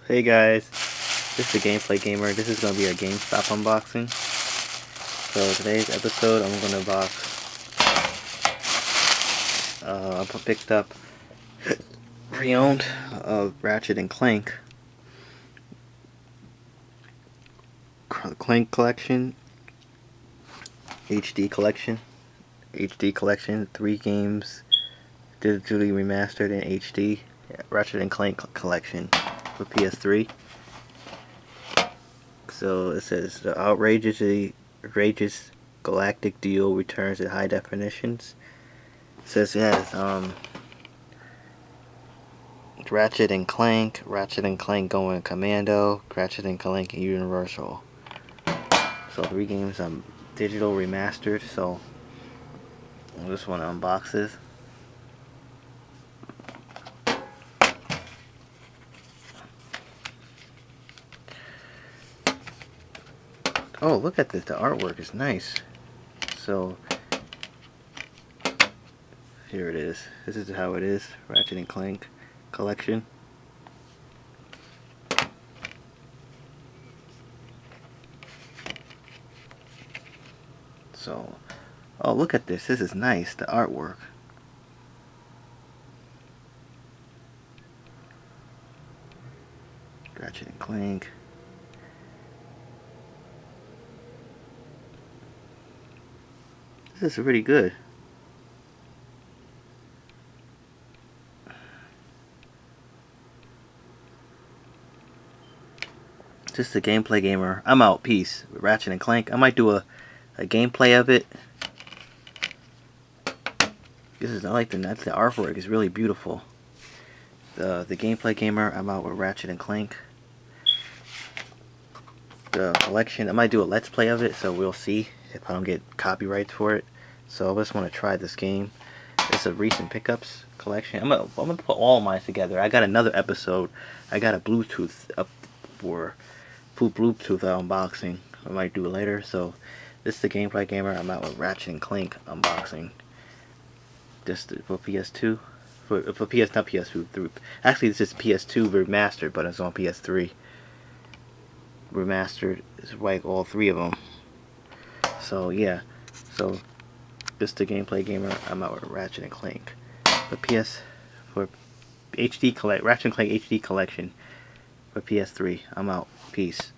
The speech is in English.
Hey guys, this is the Gameplay Gamer. This is going to be a GameStop unboxing. So today's episode I'm going to box, I picked up pre-owned Ratchet and Clank collection, HD collection, 3 games digitally remastered in HD, Ratchet and Clank collection for PS3. So it says the outrageous galactic duo returns at high definitions. It says it has Ratchet and Clank Going Commando, Ratchet and Clank Universal. So 3 games digital remastered. So this one unboxes. Oh, look at this. The artwork is nice. So here it is. This is how it is. Ratchet and Clank collection. So, oh, look at this. This is nice. The artwork. Ratchet and Clank. This is really good. Just a Gameplay Gamer. I'm out. Peace. Ratchet and Clank. I might do a gameplay of it. I like the artwork. It's really beautiful. The Gameplay Gamer. I'm out with Ratchet and Clank. The collection. I might do a let's play of it, so we'll see if I don't get copyrights for it. So I just want to try this game. It's a recent pickups collection. I'm gonna put all mine together. I got another episode. I got a Bluetooth up for full Bluetooth unboxing. I might do it later. So this is the Gameplay Gamer. I'm out with Ratchet and Clank unboxing. Just for PS2. For PS, not PS2. Actually, this is PS2 remastered, but it's on PS3. Remastered is like all 3 of them. So yeah. So this is the Gameplay Gamer. I'm out with Ratchet and Clank. For HD Ratchet and Clank HD collection for PS3. I'm out. Peace.